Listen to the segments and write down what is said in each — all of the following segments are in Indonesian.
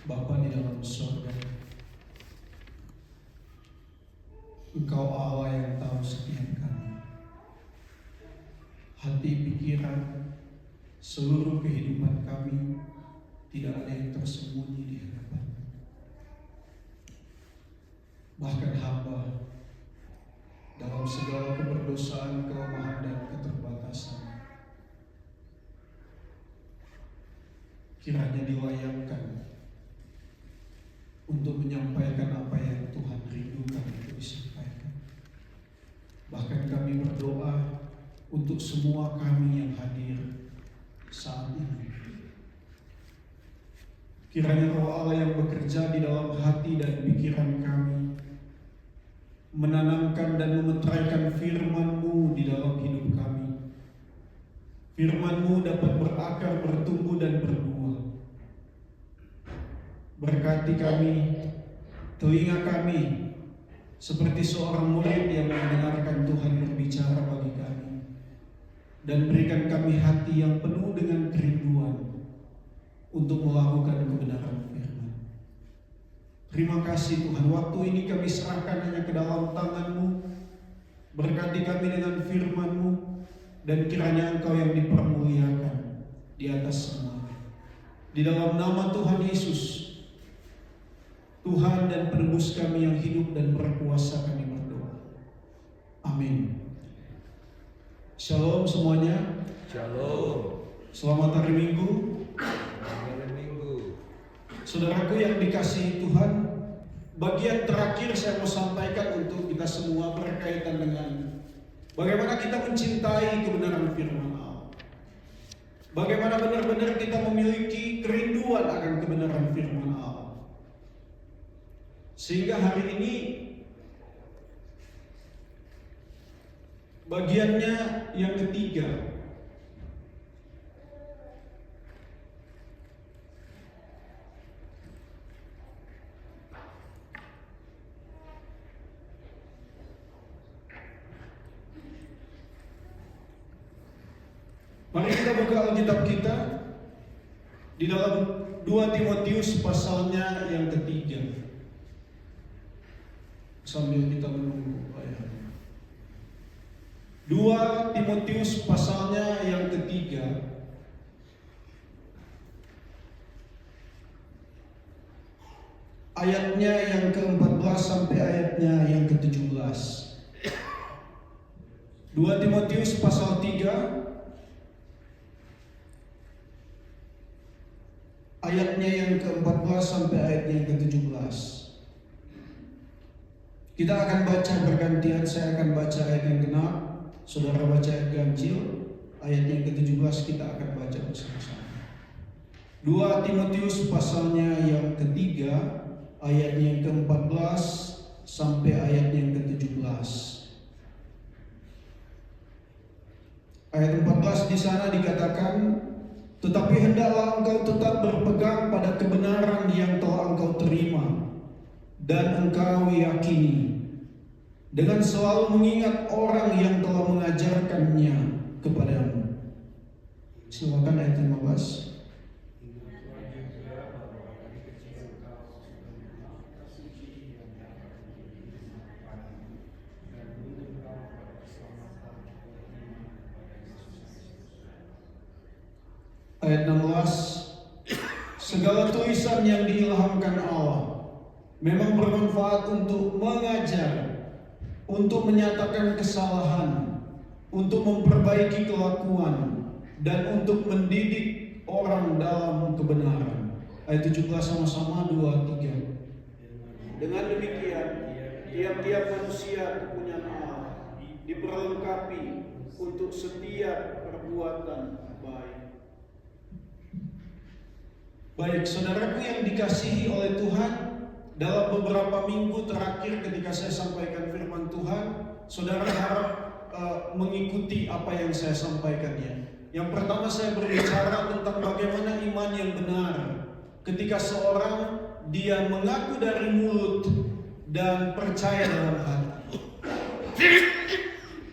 Bapa di dalam surga, Engkau Allah yang tahu setiap kami, hati, pikiran, seluruh kehidupan kami. Tidak ada yang tersembunyi di hadapan. Bahkan hamba dalam segala keberdosaan, kelemahan, dan keterbatasan, kiranya dilayakkan untuk menyampaikan apa yang Tuhan rindukan untuk disampaikan. Bahkan kami berdoa untuk semua kami yang hadir saat ini. Kiranya Roh Allah yang bekerja di dalam hati dan pikiran kami menanamkan dan memeteraikan firman-Mu di dalam hidup kami. Firman-Mu dapat berakar, bertumbuh, dan berbuah. Berkati kami, telinga kami, seperti seorang murid yang mendengarkan Tuhan berbicara bagi kami. Dan berikan kami hati yang penuh dengan kerinduan untuk melakukan kebenaran firman. Terima kasih Tuhan, waktu ini kami serahkan hanya ke dalam tangan-Mu. Berkati kami dengan firman-Mu, dan kiranya Engkau yang dipermuliakan di atas semua. Di dalam nama Tuhan Yesus, Tuhan dan penebus kami yang hidup dan berkuasa, kami berdoa. Amin. Shalom semuanya. Shalom. Selamat hari Minggu. Saudaraku yang dikasihi Tuhan, bagian terakhir saya mau sampaikan untuk kita semua berkaitan dengan bagaimana kita mencintai kebenaran firman Allah. Bagaimana benar-benar kita memiliki kerinduan akan kebenaran firman Allah. Sehingga hari ini bagiannya yang ketiga. Mari kita buka Alkitab kita di dalam 2 Timotius pasalnya yang ketiga. Sambil kita menunggu ayatnya. 2 Timotius pasalnya yang ketiga. Ayatnya yang ke-14 sampai ayatnya yang ke-17. 2 Timotius pasal 3 ayatnya yang ke-14 sampai ayatnya yang ke-17. Kita akan baca bergantian, saya akan baca ayat yang genap, saudara baca ayat ganjil, ayat yang ke-17 kita akan baca bersama-sama. 2 Timotius pasalnya yang ketiga, ayat yang ke-14 sampai ayat yang ke-17. Ayat 14 di sana dikatakan, tetapi hendaklah engkau tetap berpegang pada kebenaran yang telah engkau terima dan engkau yakini, dengan selalu mengingat orang yang telah mengajarkannya kepadamu. Silakan ayat 15. Ayat 16, segala tulisan yang diilhamkan Allah memang bermanfaat untuk mengajar, untuk menyatakan kesalahan, untuk memperbaiki kelakuan, dan untuk mendidik orang dalam kebenaran. Ayat 17 sama-sama 2, 3. Dengan demikian, tiap-tiap manusia kepunyaan Allah diperlengkapi untuk setiap perbuatan baik. Baik, saudaraku yang dikasihi oleh Tuhan, dalam beberapa minggu terakhir ketika saya sampaikan firman Tuhan, saudara harap mengikuti apa yang saya sampaikan ya. Yang pertama saya berbicara tentang bagaimana iman yang benar. Ketika seorang dia mengaku dari mulut dan percaya dalam hati.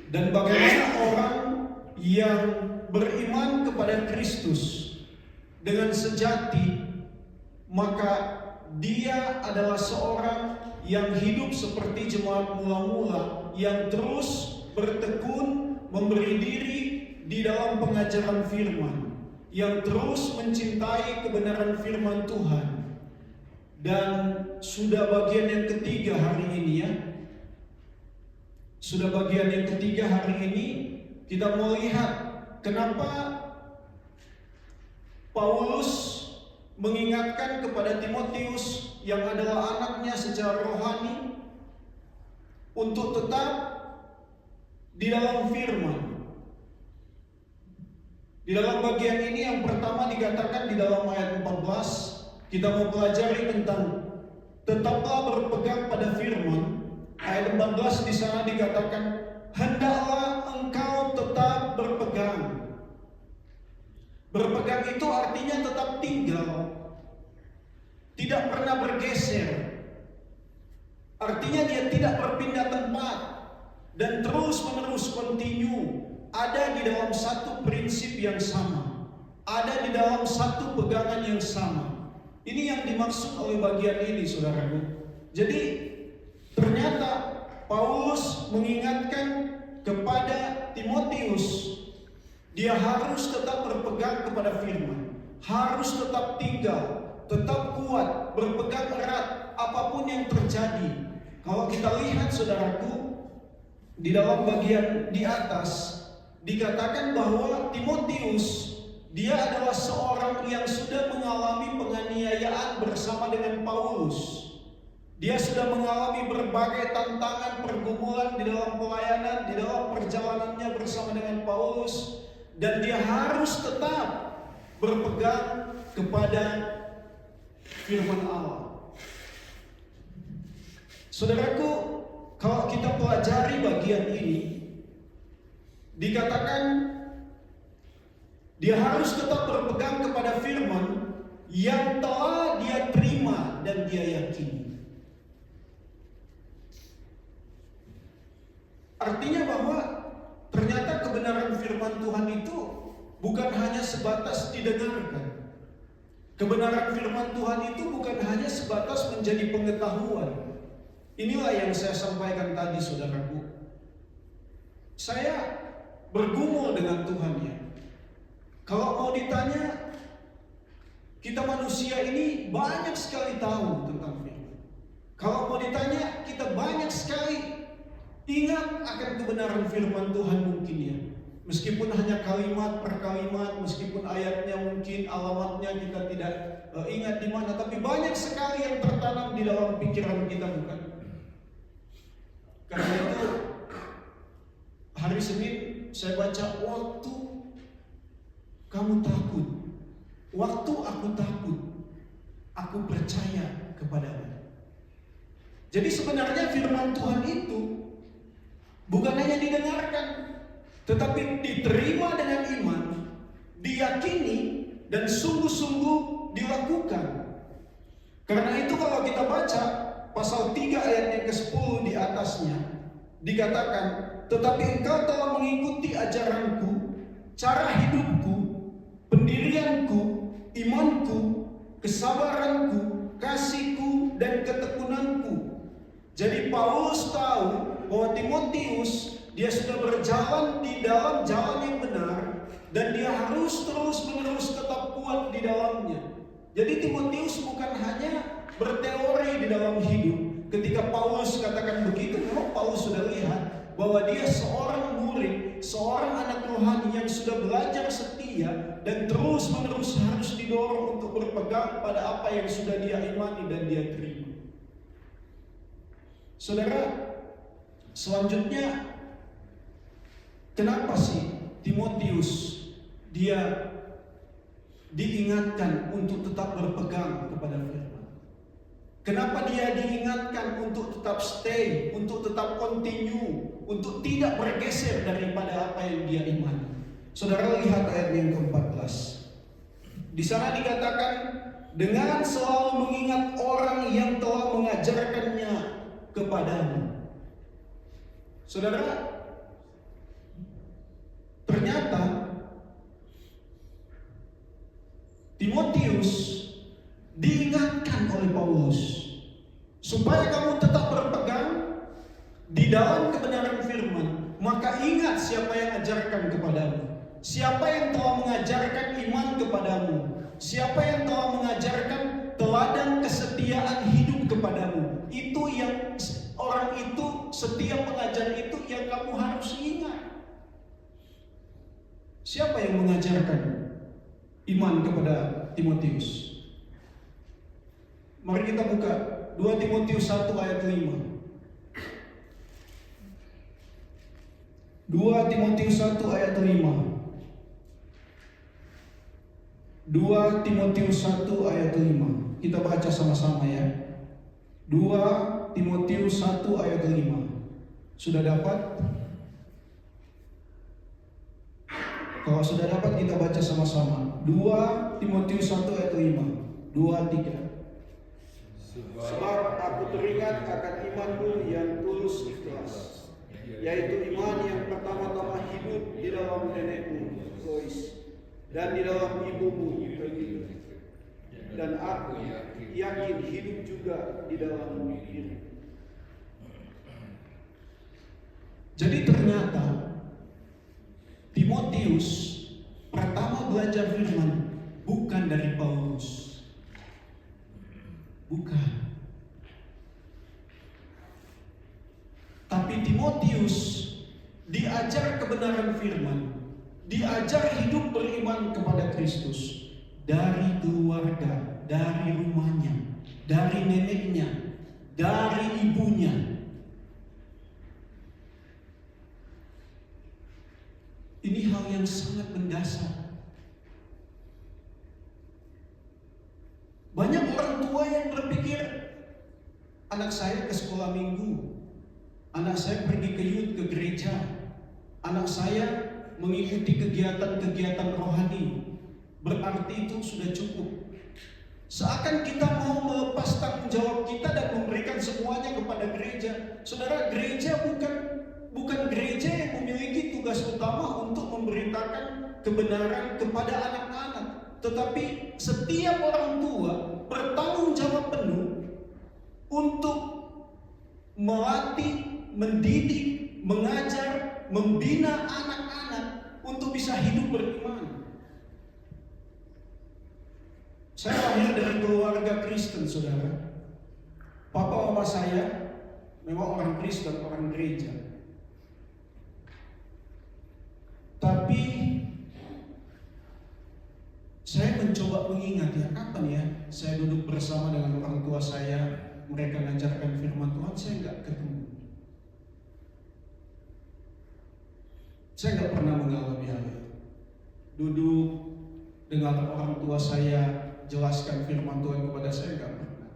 Dan bagaimana orang yang beriman kepada Kristus dengan sejati maka dia adalah seorang yang hidup seperti jemaat mula-mula yang terus bertekun memberi diri di dalam pengajaran firman, yang terus mencintai kebenaran firman Tuhan. Dan sudah bagian yang ketiga hari ini ya. Sudah bagian yang ketiga hari ini kita mau lihat kenapa Paulus mengingatkan kepada Timotius yang adalah anaknya secara rohani untuk tetap di dalam firman. Di dalam bagian ini yang pertama dikatakan di dalam ayat 14, kita mau pelajari tentang tetaplah berpegang pada firman. Ayat 14 di sana dikatakan, hendaklah engkau tetap berpegang. Berpegang itu artinya tetap tinggal, tidak pernah bergeser. Artinya dia tidak berpindah tempat dan terus-menerus continue, ada di dalam satu prinsip yang sama, ada di dalam satu pegangan yang sama. Ini yang dimaksud oleh bagian ini, saudaraku. Jadi ternyata Paulus mengingatkan kepada Timotius, dia harus tetap berpegang kepada firman, harus tetap tinggal, tetap kuat, berpegang erat apapun yang terjadi. Kalau kita lihat saudaraku, di dalam bagian di atas dikatakan bahwa Timotius dia adalah seorang yang sudah mengalami penganiayaan bersama dengan Paulus. Dia sudah mengalami berbagai tantangan, pergumulan di dalam pelayanan, di dalam perjalanannya bersama dengan Paulus, dan dia harus tetap berpegang kepada firman Allah. Saudaraku, kalau kita pelajari bagian ini, dikatakan dia harus tetap berpegang kepada firman yang telah dia terima dan dia yakini. Artinya bahwa ternyata kebenaran firman Tuhan itu bukan hanya sebatas didengarkan. Kebenaran firman Tuhan itu bukan hanya sebatas menjadi pengetahuan. Inilah yang saya sampaikan tadi, saudaraku. Saya bergumul dengan Tuhan ya. Kalau mau ditanya, kita manusia ini banyak sekali tahu tentang firman. Kalau mau ditanya, kita banyak sekali ingat akan kebenaran firman Tuhan mungkin ya. Meskipun hanya kalimat per kalimat, meskipun ayatnya mungkin alamatnya kita tidak ingat di mana, tapi banyak sekali yang tertanam di dalam pikiran kita, bukan? Karena itu hari Senin saya baca, waktu kamu takut, waktu aku takut, aku percaya kepadamu. Jadi sebenarnya firman Tuhan itu bukan hanya didengarkan, tetapi diterima dengan iman, diyakini, dan sungguh-sungguh dilakukan. Karena itu kalau kita baca pasal 3 ayat yang ke-10 di atasnya, dikatakan, tetapi engkau telah mengikuti ajaranku, cara hidupku, pendirianku, imanku, kesabaranku, kasihku, dan ketekunanku. Jadi Paulus tahu bahwa Timotius dia sudah berjalan di dalam jalan yang benar dan dia harus terus-menerus tetap kuat di dalamnya. Jadi Timotius bukan hanya berteori di dalam hidup. Ketika Paulus katakan begitu, memang Paulus sudah lihat bahwa dia seorang murid, seorang anak rohani yang sudah belajar setia dan terus-menerus harus didorong untuk berpegang pada apa yang sudah dia imani dan dia terima. Saudara, selanjutnya, kenapa sih Timotius dia diingatkan untuk tetap berpegang kepada firman? Kenapa dia diingatkan untuk tetap stay, untuk tetap continue, untuk tidak bergeser daripada apa yang dia imani? Saudara lihat ayat yang ke-14. Di sana dikatakan, dengan selalu mengingat orang yang telah mengajarkannya kepadamu. Saudara, ternyata Timotius diingat oleh Paulus, supaya kamu tetap berpegang di dalam kebenaran firman, maka ingat siapa yang ajarkan kepadamu, siapa yang telah mengajarkan iman kepadamu, siapa yang telah mengajarkan teladan kesetiaan hidup kepadamu. Itu yang orang itu, setiap pengajar itu yang kamu harus ingat. Siapa yang mengajarkan iman kepada Timotius? Mari kita buka 2 Timotius 1 ayat 5. 2 Timotius 1 ayat 5. 2 Timotius 1 ayat 5. Kita baca sama-sama ya. 2 Timotius 1 ayat 5. Sudah dapat? Kalau sudah dapat kita baca sama-sama. 2 Timotius 1 ayat 5. 2, 3. Sebab aku teringat akan imanmu yang tulus ikhlas, yaitu iman yang pertama-tama hidup di dalam nenekmu Lois dan di dalam ibumu Eugenia, dan aku yakin hidup juga di dalam diri. Jadi ternyata Timotius pertama belajar firman bukan dari Paulus. Bukan. Tapi Timotius diajar kebenaran firman, diajar hidup beriman kepada Kristus dari keluarga, dari rumahnya, dari neneknya, dari ibunya. Ini hal yang sangat mendasar. Banyak orang tua yang berpikir, anak saya ke sekolah minggu, anak saya pergi ke youth, ke gereja, anak saya mengikuti kegiatan-kegiatan rohani, berarti itu sudah cukup. Seakan kita mau melepas tanggung jawab kita dan memberikan semuanya kepada gereja. Saudara, gereja bukan gereja yang memiliki tugas utama untuk memberitakan kebenaran kepada anak-anak, tetapi setiap orang tua bertanggung jawab penuh untuk melatih, mendidik, mengajar, membina anak-anak untuk bisa hidup beriman. Saya lahir dari keluarga Kristen, saudara. Papa mama saya memang orang Kristen, orang gereja. Tapi saya mencoba mengingat ya, kapan ya saya duduk bersama dengan orang tua saya, mereka mengajarkan firman Tuhan, saya nggak ketemu. Saya nggak pernah mengalami hal itu. Duduk dengan orang tua saya jelaskan firman Tuhan kepada saya, nggak pernah.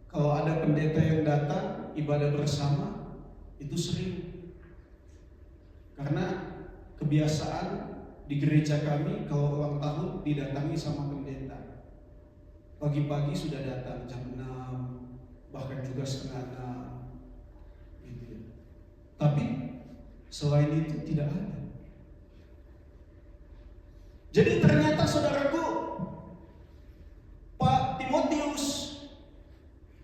Kalau ada pendeta yang datang ibadah bersama, itu sering. Karena kebiasaan di gereja kami kalau ulang tahun didatangi sama pendeta. Pagi-pagi sudah datang jam 6, bahkan juga setengah 6 gitu ya. Tapi selain itu tidak ada. Jadi ternyata saudaraku, Pak Timotius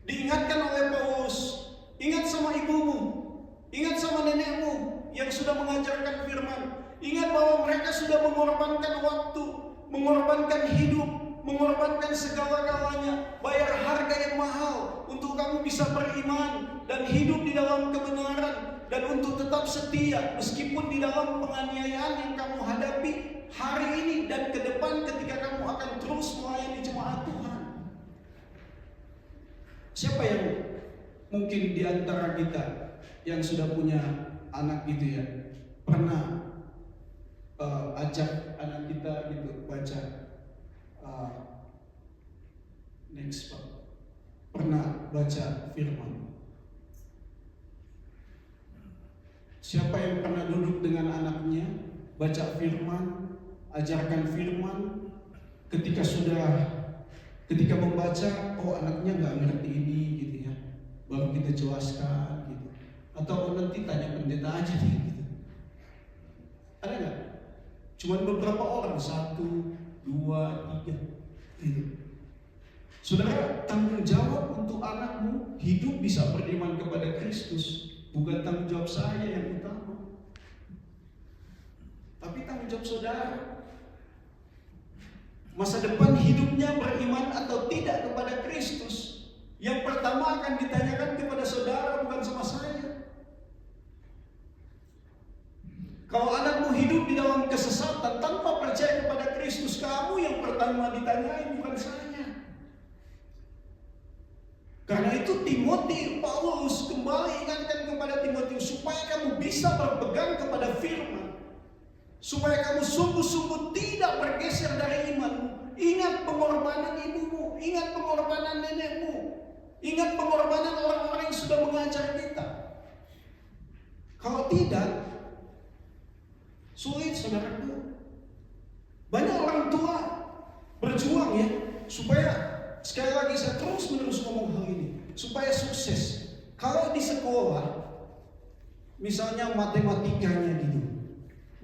diingatkan oleh Paulus, ingat sama ibumu, ingat sama nenekmu yang sudah mengajarkan firman. Ingat bahwa mereka sudah mengorbankan waktu, mengorbankan hidup, mengorbankan segala-galanya, bayar harga yang mahal untuk kamu bisa beriman dan hidup di dalam kebenaran, dan untuk tetap setia meskipun di dalam penganiayaan yang kamu hadapi hari ini dan ke depan ketika kamu akan terus melayani jemaat Tuhan. Siapa yang mungkin di antara kita yang sudah punya anak gitu ya, pernah ajak anak kita gitu baca next Pak, pernah baca firman? Siapa yang pernah duduk dengan anaknya baca firman, ajarkan firman, ketika membaca, oh anaknya nggak ngerti ini gitu ya, baru kita jelaskan gitu, atau nanti tanya pendeta aja deh gitu. Ada nggak? Cuman beberapa orang, 1, 2, 3 gitu. Saudara, tanggung jawab untuk anakmu hidup bisa beriman kepada Kristus bukan tanggung jawab saya yang utama, tapi tanggung jawab saudara. Masa depan hidupnya beriman atau tidak kepada Kristus, yang pertama akan ditanyakan kepada saudara, bukan sama saya. Kalau anakmu hidup di dalam kesesatan tanpa percaya kepada Kristus, kamu yang pertama ditanyai, bukan saya. Karena itu Paulus kembali ingatkan kepada Timotius supaya kamu bisa berpegang kepada firman, supaya kamu sungguh-sungguh tidak bergeser dari imanmu. Ingat pengorbanan ibumu, ingat pengorbanan nenekmu, ingat pengorbanan orang-orang yang sudah mengajar kita. Kalau tidak, sulit saudaraku. Banyak orang tua berjuang ya, supaya, sekali lagi saya terus menerus ngomong hal ini, supaya sukses. Kalau di sekolah, misalnya matematikanya gitu,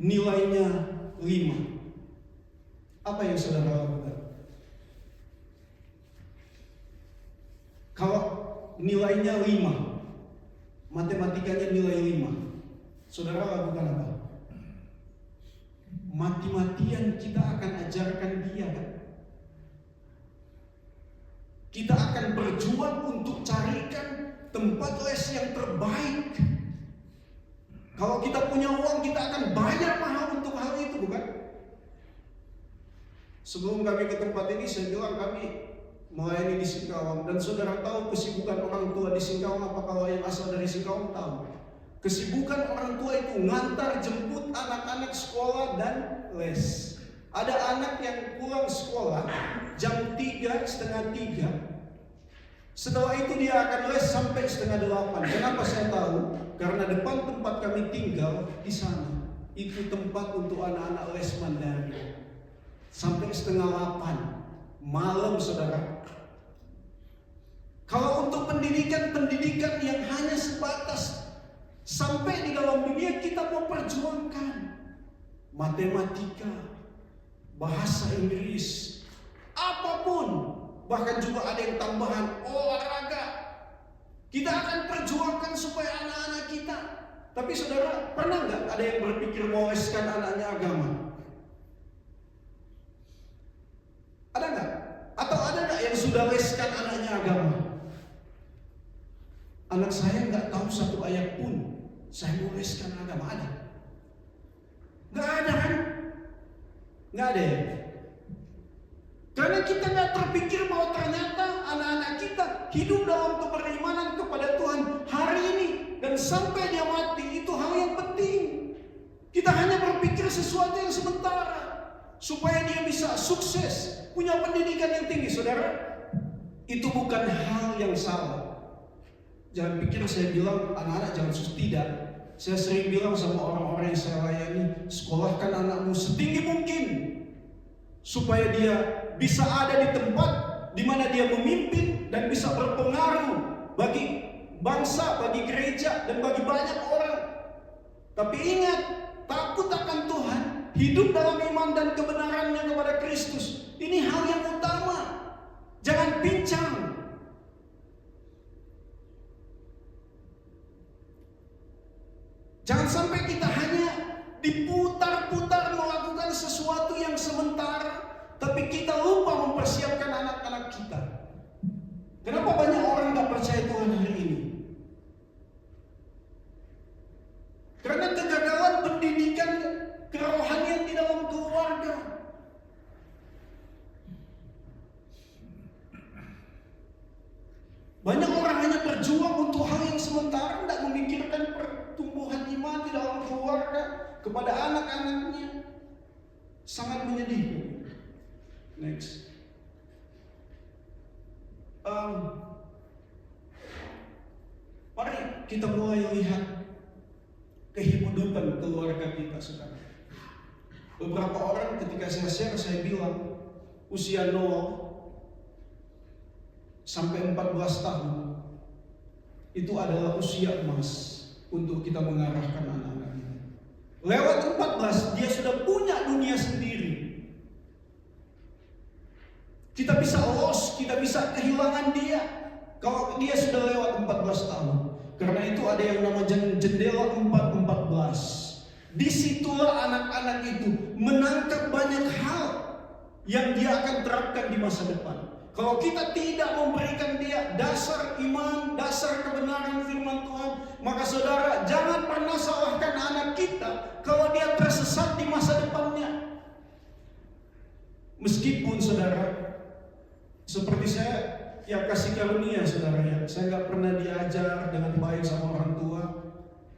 nilainya 5. Apa yang saudara lakukan? Kalau nilainya 5, matematikanya nilai 5, saudara lakukan apa? Mati-matian kita akan ajarkan dia kan? Kita akan berjuang untuk carikan tempat les yang terbaik. Kalau kita punya uang, kita akan bayar mahal untuk hal itu, bukan? Sebelum kami ke tempat ini, saya bilang kami melayani di Singkawang. Dan saudara tahu kesibukan orang tua di Singkawang apa? Kalau yang asal dari Singkawang tahu. Kesibukan orang tua itu ngantar jemput anak-anak sekolah dan les. Ada anak yang pulang sekolah jam 3, setengah 3. Setelah itu dia akan les sampai setengah 8. Kenapa saya tahu? Karena depan tempat kami tinggal di sana, itu tempat untuk anak-anak les Mandarin. Sampai setengah 8 malam, saudara. Kalau untuk pendidikan yang hanya sebatas sampai di dalam dunia, kita mau perjuangkan matematika, bahasa Inggris, apapun, bahkan juga ada yang tambahan olahraga. Kita akan perjuangkan supaya anak-anak kita. Tapi saudara, pernah nggak ada yang berpikir mau leskan anaknya agama? Ada nggak? Atau ada nggak yang sudah leskan anaknya agama? Anak saya nggak tahu satu ayat pun, saya mau leskan agama. Ada? Nggak ada kan? Nggak ada ya? Karena kita nggak terpikir bahwa ternyata anak-anak kita hidup dalam keberimanan kepada Tuhan hari ini dan sampai dia mati, itu hal yang penting. Kita hanya berpikir sesuatu yang sementara supaya dia bisa sukses, punya pendidikan yang tinggi. Saudara, itu bukan hal yang salah. Jangan pikir saya bilang anak-anak jangan sukses. Tidak. Saya sering bilang sama orang-orang yang saya layani, sekolahkan anakmu setinggi mungkin supaya dia bisa ada di tempat di mana dia memimpin dan bisa berpengaruh bagi bangsa, bagi gereja, dan bagi banyak orang. Tapi ingat, takut akan Tuhan, hidup dalam iman dan kebenarannya kepada Kristus, ini hal yang utama. Jangan pincang. Jangan sampai kita hanya diputar-putar melakukan sesuatu yang sementara, tapi kita lupa mempersiapkan anak-anak kita. Kenapa banyak orang gak percaya Tuhan hari ini? Karena kegagalan pendidikan kerohanian di dalam keluarga. Banyak orang hanya berjuang untuk hal yang sementara, tidak memikirkan pertumbuhan iman di dalam keluarga kepada anak-anaknya. Sangat menyedihkan. Next. Mari kita mulai lihat kehidupan keluarga kita sekarang. Beberapa orang ketika saya share, saya bilang usia 0 sampai 14 tahun itu adalah usia emas untuk kita mengarahkan anak-anak kita. Lewat 14 dia sudah punya dunia sendiri. Kita bisa lost, kita bisa kehilangan dia kalau dia sudah lewat 14 tahun. Karena itu ada yang namanya jendela 414. Disitulah anak-anak itu menangkap banyak hal yang dia akan terapkan di masa depan. Kalau kita tidak memberikan dia dasar iman, dasar kebenaran firman Tuhan, maka saudara jangan pernah salahkan anak kita kalau dia tersesat di masa depannya. Meskipun saudara, seperti saya yang kasih karunia saudara ya, saya nggak pernah diajar dengan baik sama orang tua,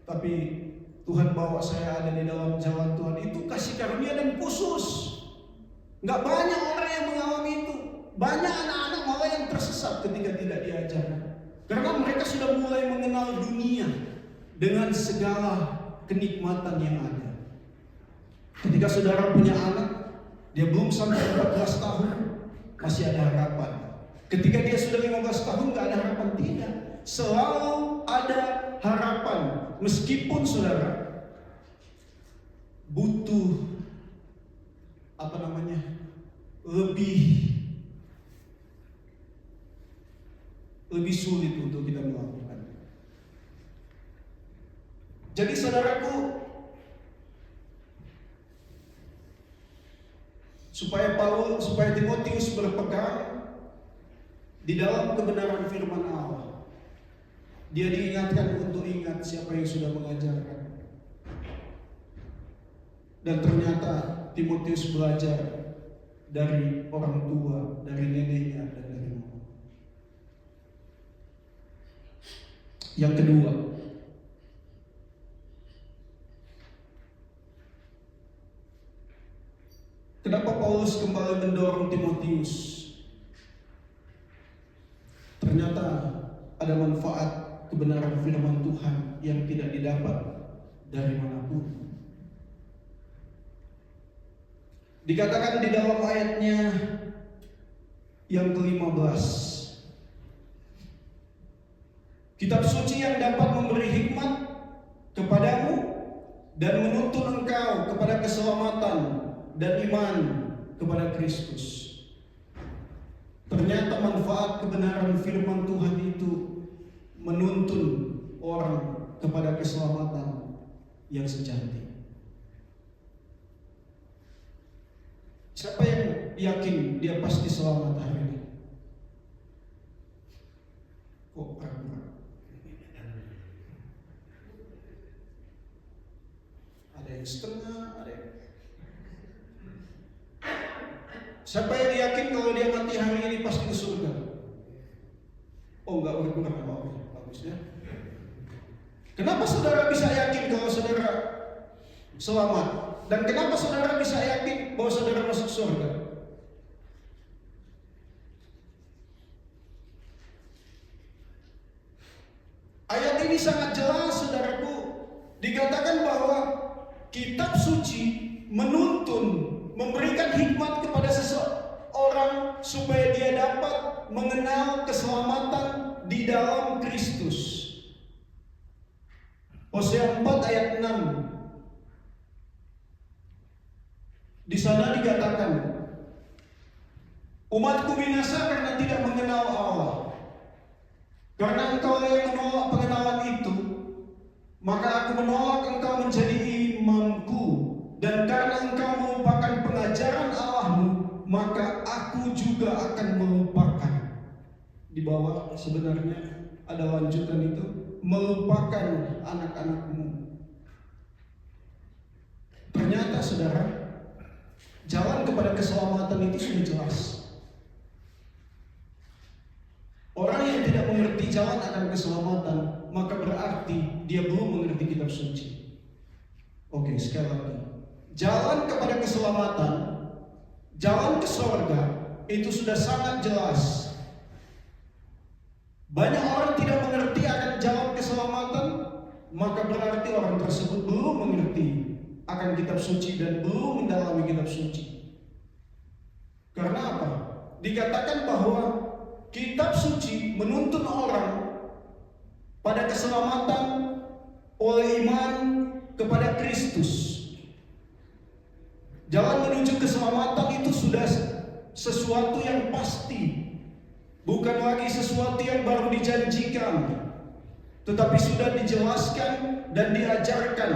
tapi Tuhan bawa saya ada di dalam jalan Tuhan, itu kasih karunia dan khusus. Nggak banyak orang yang mengalami itu. Banyak anak-anak malah yang tersesat ketika tidak diajar. Karena mereka sudah mulai mengenal dunia dengan segala kenikmatan yang ada. Ketika saudara punya anak, dia belum sampai 14 tahun, masih ada harapan. Ketika dia sudah 15 tahun, nggak ada harapan. Tidak. Selalu ada harapan. Meskipun saudara butuh lebih sulit untuk kita melakukan. Jadi saudaraku, supaya Timotius berpegang di dalam kebenaran firman Allah, dia diingatkan untuk ingat siapa yang sudah mengajarkan. Dan ternyata Timotius belajar dari orang tua, dari neneknya, dan dari mama. Yang kedua, kenapa Paulus kembali mendorong Timotius? Ternyata ada manfaat kebenaran firman Tuhan yang tidak didapat dari manapun. Dikatakan di dalam ayatnya yang ke-15, kitab suci yang dapat memberi hikmat kepadamu dan menuntun engkau kepada keselamatan dan iman kepada Kristus. Ternyata manfaat kebenaran firman Tuhan itu menuntun orang kepada keselamatan yang sejati. Siapa yang yakin dia pasti selamat hari ini? Kok ragu-ragu? Ada yang setengah, ada yang... Siapa yang yakin kalau dia mati hari ini pasti ke surga? Oh enggak, kurang apa-apa, bagus ya. Kenapa saudara bisa yakin kalau saudara selamat? Dan kenapa saudara bisa yakin bahwa saudara masuk surga? Ayat ini sangat jelas saudaraku. Dikatakan bahwa kitab suci menuntun, memberikan hikmat kepada seseorang supaya dia dapat mengenal keselamatan di dalam Kristus. Hosea 4 ayat 6. Di sana dikatakan, umatku binasa karena tidak mengenal Allah. Karena engkau yang menolak pengenalan itu, maka aku menolak engkau menjadi imamku. Dan karena engkau melupakan pengajaran Allahmu, maka aku juga akan melupakan. Di bawah sebenarnya ada lanjutan itu, melupakan anak-anakmu. Ternyata saudara, jalan kepada keselamatan itu sudah jelas. Orang yang tidak mengerti jalan akan keselamatan, maka berarti dia belum mengerti kitab suci. Oke, sekali lagi. Jalan kepada keselamatan, jalan ke surga, itu sudah sangat jelas. Banyak orang tidak mengerti akan jalan keselamatan, maka berarti orang tersebut belum mengerti akan kitab suci dan belum mendalami kitab suci. Karena apa? Dikatakan bahwa kitab suci menuntun orang pada keselamatan oleh iman kepada Kristus. Jalan menuju keselamatan itu sudah sesuatu yang pasti, bukan lagi sesuatu yang baru dijanjikan, tetapi sudah dijelaskan dan diajarkan.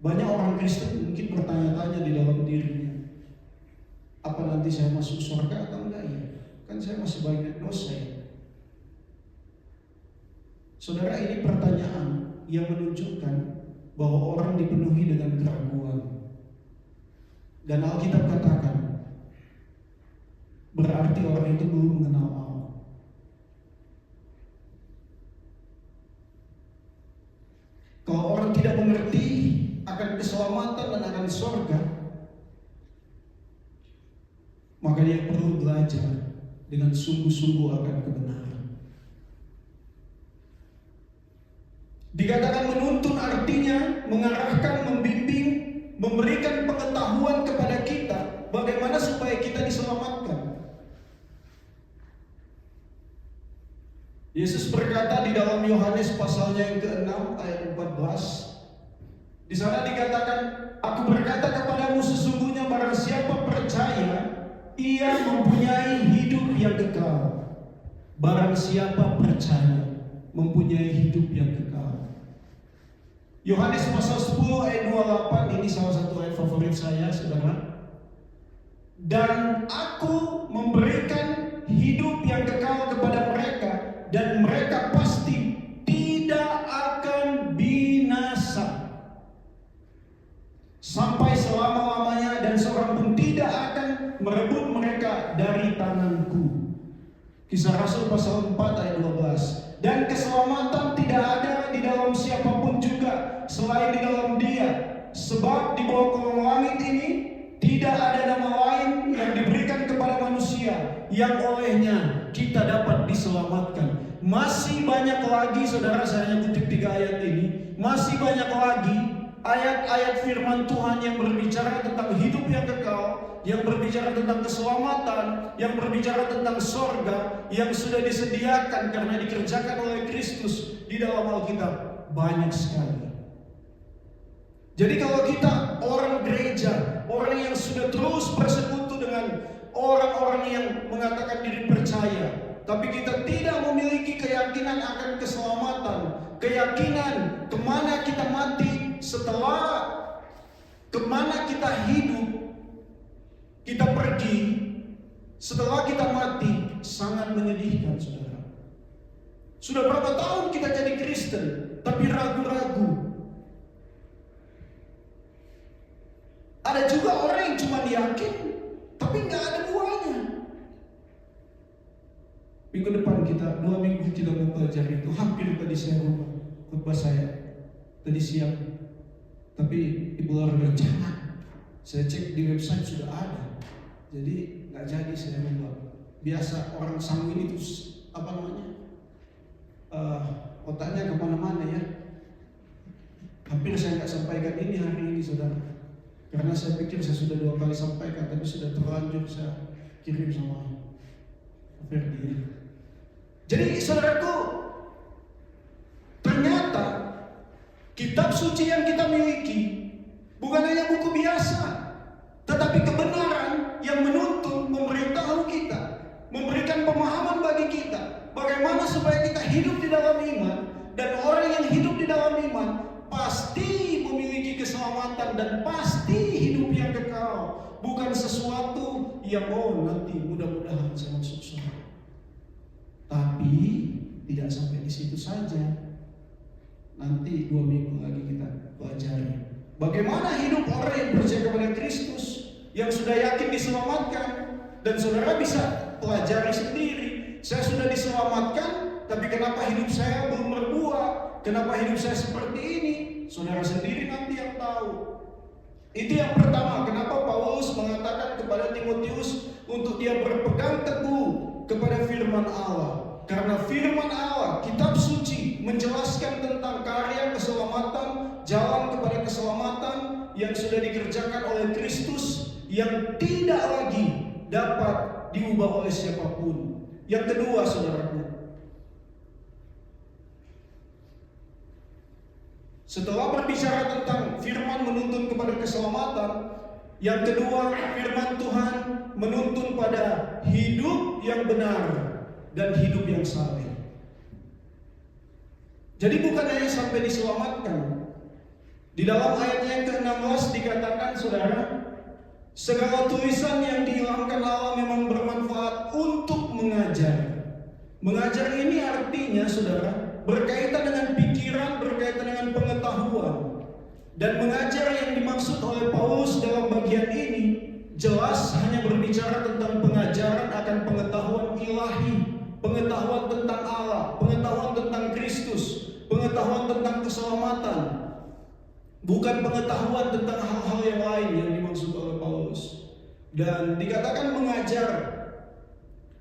Banyak orang Kristen mungkin bertanya-tanya di dalam dirinya, apa nanti saya masuk surga atau enggak ya? Kan saya masih banyak dosa ya. Saudara, ini pertanyaan yang menunjukkan bahwa orang dipenuhi dengan keraguan. Dan Alkitab katakan, berarti orang itu belum mengenal Allah. Kalau orang tidak mengerti akan keselamatan dan akan surga, maka dia perlu belajar dengan sungguh-sungguh akan kebenaran. Dikatakan menuntun artinya mengarahkan, membimbing, memberikan pengetahuan kepada kita bagaimana supaya kita diselamatkan. Yesus berkata di dalam Yohanes pasalnya yang ke-6 ayat 14. Di sana dikatakan, aku berkata kepadamu sesungguhnya barang siapa percaya, ia mempunyai hidup yang kekal. Barang siapa percaya, mempunyai hidup yang kekal. Yohanes pasal 10 ayat 28, ini salah satu ayat favorit saya, saudara. Dan aku memberikan hidup yang kekal kepada mereka, dan mereka pasti tidak akan binasa sampai selama-lamanya, dan seorang pun tidak akan merebut mereka dari tanganku. Kisah Rasul pasal 4 ayat 12. Dan keselamatan tidak ada di dalam siapapun juga selain di dalam Dia, sebab di bawah kolong langit ini tidak ada nama lain yang diberikan kepada manusia yang olehnya kita dapat diselamatkan. Masih banyak lagi, saudara, saya hanya kutip 3 ayat ini. Masih banyak lagi ayat-ayat firman Tuhan yang berbicara tentang hidup yang kekal, yang berbicara tentang keselamatan, yang berbicara tentang sorga, yang sudah disediakan karena dikerjakan oleh Kristus di dalam Alkitab. Banyak sekali. Jadi kalau kita orang gereja, orang yang sudah terus bersekutu dengan orang-orang yang mengatakan diri percaya, tapi kita tidak memiliki keyakinan akan keselamatan, keyakinan kemana kita mati, setelah kemana kita hidup, kita pergi, setelah kita mati, sangat menyedihkan, saudara. Sudah berapa tahun kita jadi Kristen, tapi ragu-ragu. Ada juga orang yang cuma yakin, tapi nggak ada buahnya. Minggu depan kita, 2 minggu kita mau belajar itu. Hampir tadi saya lupa khotbah saya tadi siang, tapi Ibu Laura bilang jangan. Saya cek di website sudah ada, jadi nggak jadi saya lupa. Biasa orang sanguin itu apa namanya? Otaknya kemana-mana ya. Hampir saya nggak sampaikan ini hari ini, saudara, karena saya pikir saya sudah 2 kali sampaikan, tapi sudah terlanjur saya kirim sama Ferdi. Jadi saudaraku, ternyata kitab suci yang kita miliki bukan hanya buku biasa, tetapi kebenaran yang menuntun, memberitahu kita, memberikan pemahaman bagi kita bagaimana supaya kita hidup di dalam iman. Dan orang yang hidup di dalam iman pasti memiliki keselamatan dan pasti hidup yang kekal. Bukan sesuatu yang nanti mudah-mudahan saya masuk surga. Tapi tidak sampai di situ saja. Nanti 2 minggu lagi kita pelajari bagaimana hidup orang yang percaya kepada Kristus, yang sudah yakin diselamatkan. Dan saudara bisa pelajari sendiri. Saya sudah diselamatkan, tapi kenapa hidup saya belum berbuah? Kenapa hidup saya seperti ini? Saudara sendiri nanti yang tahu. Itu yang pertama, kenapa Paulus mengatakan kepada Timotius untuk dia berpegang teguh kepada firman Allah. Karena firman Allah, kitab suci, menjelaskan tentang karya keselamatan, jalan kepada keselamatan yang sudah dikerjakan oleh Kristus, yang tidak lagi dapat diubah oleh siapapun. Yang kedua, saudaraku, setelah berbicara tentang firman menuntun kepada keselamatan, Yang kedua, firman Tuhan menuntun pada hidup yang benar dan hidup yang saleh. Jadi bukan hanya sampai diselamatkan. Di dalam ayat yang ke-16 dikatakan, saudara, segala tulisan yang diilhamkan Allah memang bermanfaat untuk mengajar. Mengajar ini artinya, saudara, berkaitan dengan pikiran, berkaitan dengan pengetahuan. Dan mengajar yang dimaksud oleh Paulus dalam bagian ini jelas hanya berbicara tentang pengajaran akan pengetahuan ilahi, pengetahuan tentang Allah, pengetahuan tentang Kristus, pengetahuan tentang keselamatan. Bukan pengetahuan tentang hal-hal yang lain yang dimaksud oleh Paulus. Dan dikatakan mengajar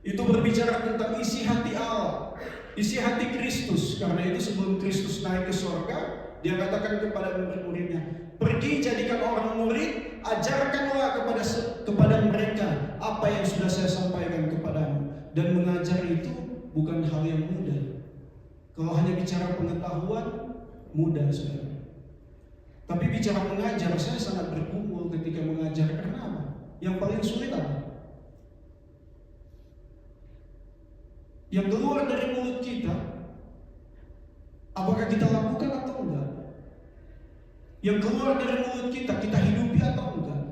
itu berbicara tentang isi hati Allah, isi hati Kristus. Karena itu sebelum Kristus naik ke surga, dia katakan kepada murid-muridnya, pergi jadikan orang murid, ajarkanlah kepada mereka apa yang sudah saya sampaikan kepadamu. Dan mengajar itu bukan hal yang mudah. Kalau hanya bicara pengetahuan, mudah, saudara. Tapi bicara mengajar, saya sangat bergumul ketika mengajar. Karena apa? Yang paling sulit apa? Yang keluar dari mulut kita, apakah kita lakukan atau enggak? Yang keluar dari mulut kita hidupi atau enggak?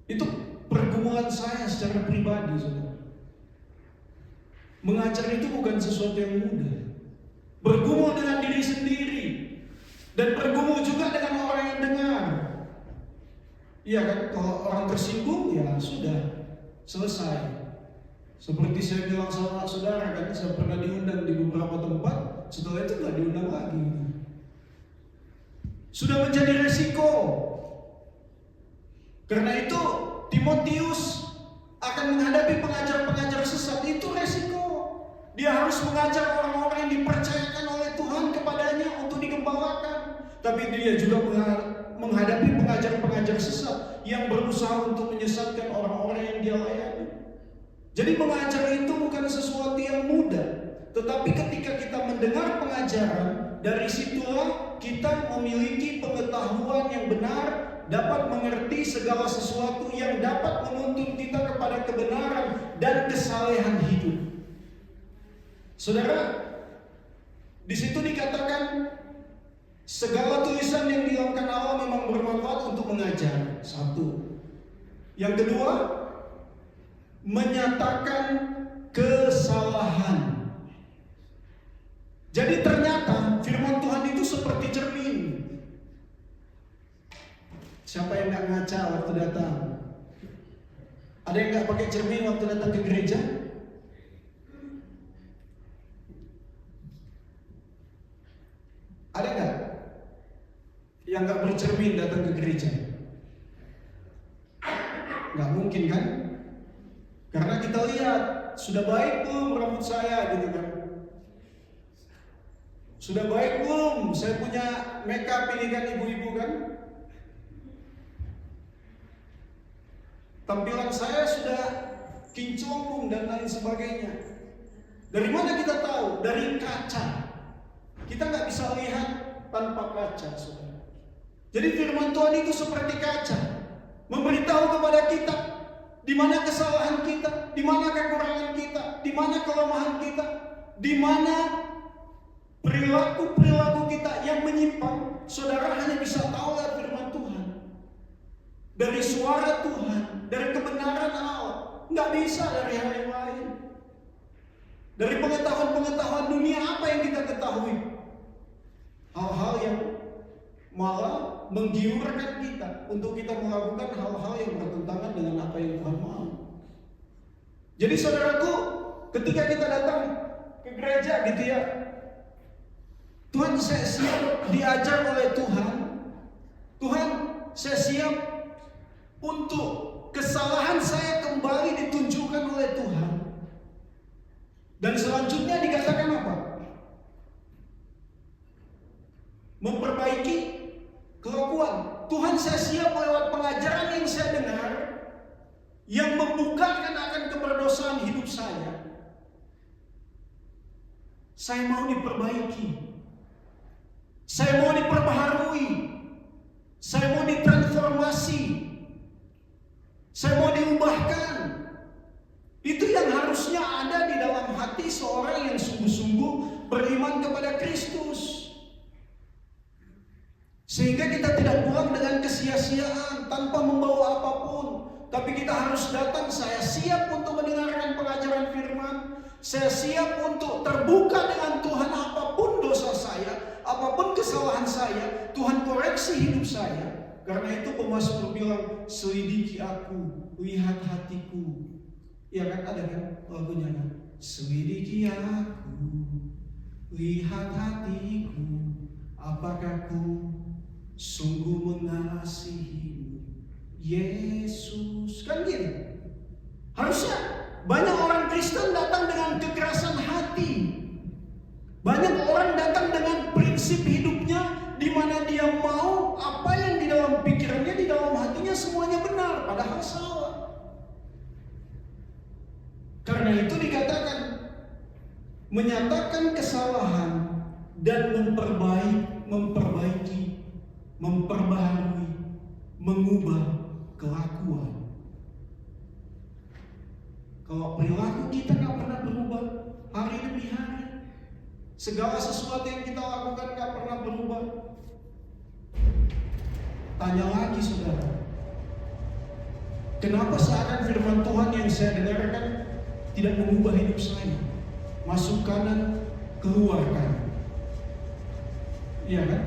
Itu pergumulan saya secara pribadi, saudara. Mengajar itu bukan sesuatu yang mudah. Bergumul dengan diri sendiri dan bergumul juga dengan orang yang dengar. Iya kan, kalau orang tersinggung ya sudah selesai. Seperti saya bilang sama saudara kan, saya pernah diundang di beberapa tempat, setelah itu nggak diundang lagi. Sudah menjadi resiko. Karena itu Timotius akan menghadapi pengajar-pengajar sesat, itu resiko. Dia harus mengajar orang-orang yang dipercayakan oleh Tuhan kepadanya untuk digembalakan. Tapi dia juga menghadapi pengajar-pengajar sesat yang berusaha untuk menyesatkan orang-orang yang dia layani. Jadi mengajar itu bukan sesuatu yang mudah. Tetapi ketika kita mendengar pengajaran, dari situlah kita memiliki pengetahuan yang benar, dapat mengerti segala sesuatu yang dapat menuntun kita kepada kebenaran dan kesalehan hidup. Saudara, di situ dikatakan segala tulisan yang diilhamkan Allah memang bermanfaat untuk mengajar. Satu. Yang kedua, menyatakan kesalahan. Jadi ternyata firman Tuhan itu seperti cermin. Siapa yang gak ngaca waktu datang? Ada yang gak pakai cermin waktu datang ke gereja? Ada gak yang gak bercermin datang ke gereja? Gak mungkin kan? Karena kita lihat, sudah baik belum rambut saya gitu kan? Sudah baik belum? Saya punya make up ini kan, ibu-ibu kan? Tampilan saya sudah kinclong dan lain sebagainya. Dari mana kita tahu? Dari kaca. Kita nggak bisa lihat tanpa kaca, saudara. Jadi firman Tuhan itu seperti kaca, memberitahu kepada kita di mana kesalahan kita, di mana kekurangan kita, di mana kelemahan kita, di mana perilaku kita yang menyimpang. Saudara hanya bisa tahu lewat firman Tuhan, dari suara Tuhan, dari kebenaran Allah. Nggak bisa dari hal yang lain. Dari pengetahuan dunia, apa yang kita ketahui? Hal-hal yang malah menggiurkan kita untuk kita melakukan hal-hal yang bertentangan dengan apa yang Tuhan mau. Jadi saudaraku, ketika kita datang ke gereja gitu ya, Tuhan, saya siap diajar oleh Tuhan. Tuhan, saya siap untuk kesalahan saya kembali ditunjukkan oleh Tuhan. Dan selanjutnya dikatakan apa? Memperbaiki kelakuan. Tuhan, saya siap lewat pengajaran yang saya dengar, yang membukakan akan keberdosaan hidup saya. Saya mau diperbaiki. Saya mau diperbaharui. Saya mau ditransformasi. Saya mau diubahkan. Itu yang harusnya ada di dalam hati seorang yang sungguh-sungguh beriman kepada Kristus. Sehingga kita tidak pulang dengan kesia-siaan tanpa membawa apapun. Tapi kita harus datang, saya siap untuk mendengarkan pengajaran firman. Saya siap untuk terbuka dengan Tuhan apapun dosa saya, apapun kesalahan saya. Tuhan koreksi hidup saya. Karena itu pemazmur bilang, selidiki aku, lihat hatiku. Ya kan, ada kan lagunya kan? Selidiki aku, lihat hatiku, apakah ku sungguh mengasihimu, Yesus. Kan gitu. Harusnya banyak orang Kristen datang dengan kekerasan hati. Banyak orang datang dengan prinsip hidupnya di mana dia mau apa yang di dalam pikirannya, di dalam hatinya semuanya benar, padahal salah. Karena itu dikatakan menyatakan kesalahan dan memperbaiki, memperbaharui, mengubah kelakuan. Kalau perilaku kita nggak pernah berubah hari demi hari, segala sesuatu yang kita lakukan nggak pernah berubah. Tanya lagi saudara, kenapa seakan firman Tuhan yang saya dengarkan tidak mengubah hidup saya? Masuk kanan, keluar kanan. Iya kan?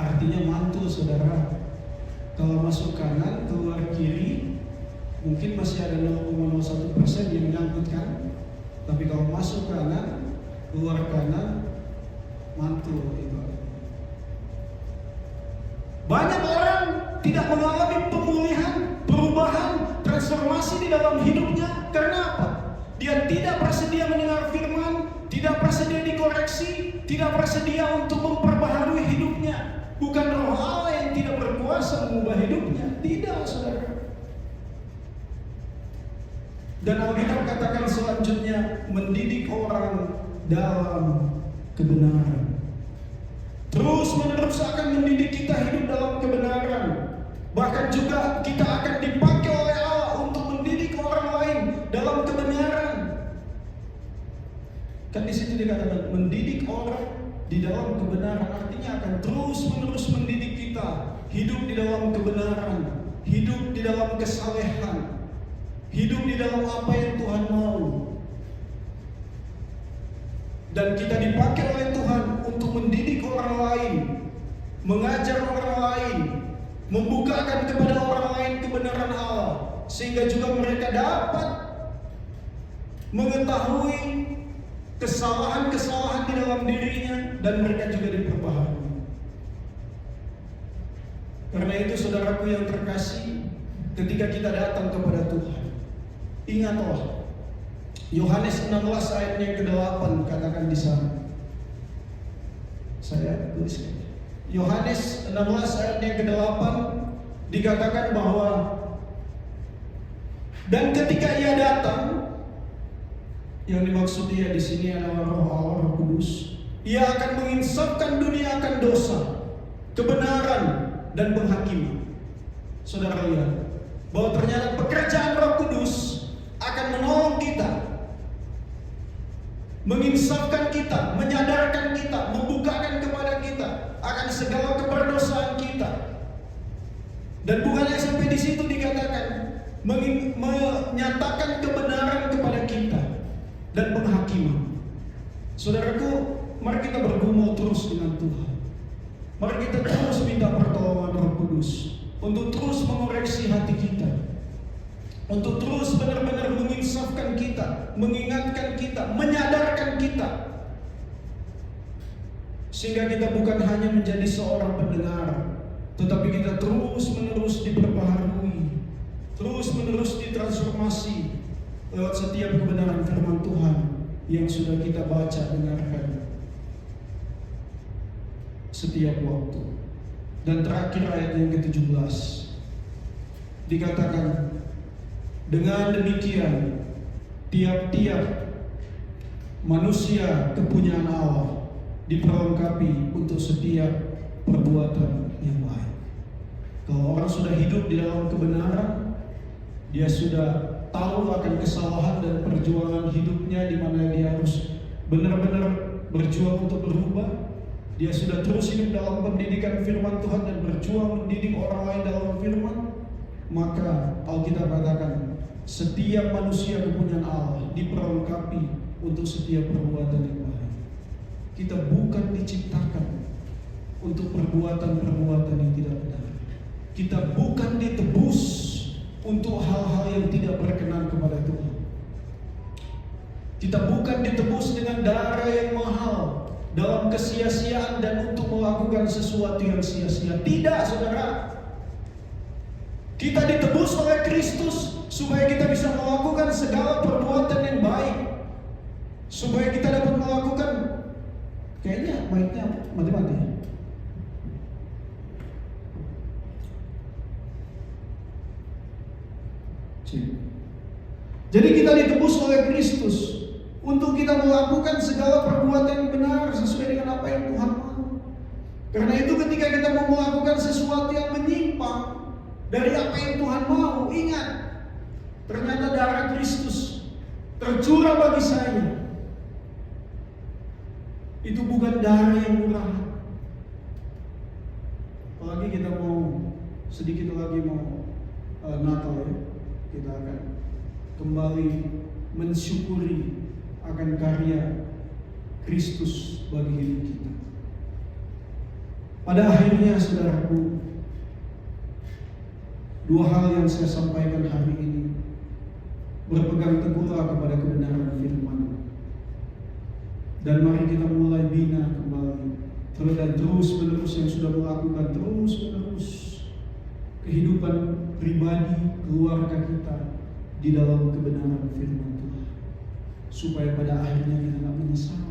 Artinya mantul saudara. Kalau masuk kanan, keluar kiri, mungkin masih ada 0,01% yang menyangkutkan. Tapi kalau masuk kanan, keluar kanan, mantul. Banyak orang tidak mengalami pemulihan, perubahan, transformasi di dalam hidupnya. Karena apa? Dia tidak bersedia mendengar firman, tidak bersedia dikoreksi, tidak bersedia untuk memperbaharui hidupnya. Bukan roh Allah yang tidak berkuasa mengubah hidupnya. Tidak, saudara. Dan Alkitab katakan selanjutnya, mendidik orang dalam kebenaran. Terus menerus akan mendidik kita hidup dalam kebenaran. Bahkan juga kita akan dipakai oleh Allah untuk mendidik orang lain dalam kebenaran. Kan di situ dikatakan mendidik orang di dalam kebenaran, artinya akan terus menerus mendidik kita hidup di dalam kebenaran, hidup di dalam kesalehan, hidup di dalam apa yang Tuhan mau. Dan kita dipakai oleh Tuhan untuk mendidik orang lain, mengajar orang lain, membukakan kepada orang lain kebenaran Allah, sehingga juga mereka dapat mengetahui kesalahan-kesalahan di dalam dirinya dan mereka juga diperbaharui. Karena itu saudaraku yang terkasih, ketika kita datang kepada Tuhan, ingatlah Yohanes 16 ayat yang ke-8 katakan di sana. Saya tuliskan. Yohanes 16 ayat yang ke-8 dikatakan bahwa dan ketika ia datang, yang dimaksud dia di sini adalah Roh Allah, Roh Kudus. Ia akan menginsafkan dunia akan dosa, kebenaran, dan penghakiman. Saudara lihat bahwa ternyata pekerjaan Roh Kudus akan menolong kita, menginsafkan kita, menyadarkan kita, membukakan kepada kita akan segala keberdosaan kita. Dan bukannya sampai di situ dikatakan menyatakan kebenaran kepada kita dan penghakiman. Saudaraku, mari kita bergumul terus dengan Tuhan. Mari kita terus minta pertolongan Roh Kudus untuk terus mengoreksi hati kita, untuk terus benar-benar menginsafkan kita, mengingatkan kita, menyadarkan kita, sehingga kita bukan hanya menjadi seorang pendengar, tetapi kita terus-menerus diperbaharui, terus-menerus ditransformasi lewat setiap kebenaran firman Tuhan yang sudah kita baca, dengarkan setiap waktu. Dan terakhir ayat yang ke-17 dikatakan, dengan demikian tiap-tiap manusia kepunyaan Allah diperlengkapi untuk setiap perbuatan Kalau orang sudah hidup di dalam kebenaran, dia sudah tahu akan kesalahan dan perjuangan hidupnya, di mana dia harus benar-benar berjuang untuk berubah. Dia sudah terus hidup dalam pendidikan firman Tuhan dan berjuang mendidik orang lain dalam firman. Maka Alkitab katakan, setiap manusia kepunyaan Allah diperlengkapi untuk setiap perbuatan yang baik. Kita bukan diciptakan untuk perbuatan-perbuatan yang tidak benar. Kita bukan ditebus untuk hal-hal yang tidak berkenan kepada Tuhan. Kita bukan ditebus dengan darah yang mahal dalam kesia-siaan dan untuk melakukan sesuatu yang sia-sia. Tidak, saudara. Kita ditebus oleh Kristus supaya kita bisa melakukan segala perbuatan yang baik, supaya kita dapat melakukan, kayaknya baiknya mati-mati. Jadi kita ditebus oleh Kristus untuk kita melakukan segala perbuatan yang benar sesuai dengan apa yang Tuhan mau. Karena itu ketika kita mau melakukan sesuatu yang menyimpang dari apa yang Tuhan mau, ingat, ternyata darah Kristus tercurah bagi saya. Itu bukan darah yang murah. Apalagi kita mau sedikit lagi mau Natal ya, kita akan kembali mensyukuri akan karya Kristus bagi hidup kita. Pada akhirnya, saudaraku, dua hal yang saya sampaikan hari ini: berpegang teguhlah kepada kebenaran firman, dan mari kita mulai bina kembali dan terus-menerus yang sudah melakukan terus-menerus kehidupan pribadi keluarga kita di dalam kebenaran firman Tuhan, supaya pada akhirnya kita tidak menyesal.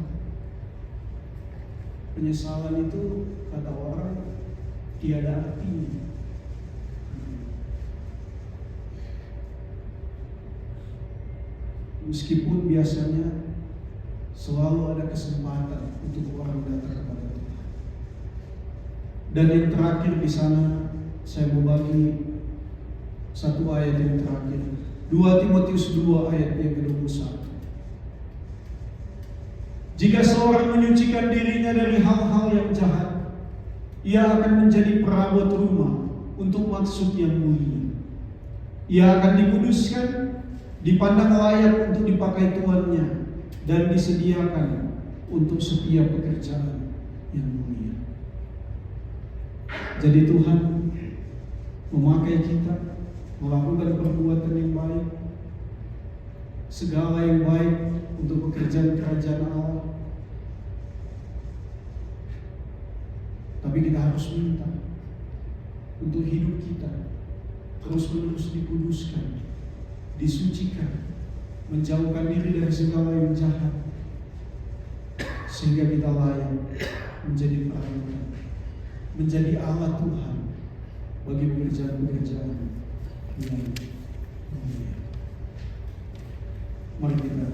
Penyesalan itu kata orang tiada artinya. Meskipun biasanya selalu ada kesempatan untuk orang datang kepada Tuhan. Dan yang terakhir di sana, saya mau bagi satu ayat yang terakhir, 2 Timotius 2 ayat yang ke-21. Jika seorang menyucikan dirinya dari hal-hal yang jahat, ia akan menjadi perabot rumah untuk maksud yang mulia. Ia akan dikuduskan, dipandang layak untuk dipakai tuannya, dan disediakan untuk setiap pekerjaan yang mulia. Jadi Tuhan memakai kita melakukan perbuatan yang baik, segala yang baik untuk pekerjaan kerajaan Allah. Tapi kita harus minta untuk hidup kita terus-menerus dikuduskan, disucikan, menjauhkan diri dari segala yang jahat, sehingga kita layak menjadi perantara, menjadi alat Tuhan bagi pekerjaan-pekerjaan yang mulia. Mari kita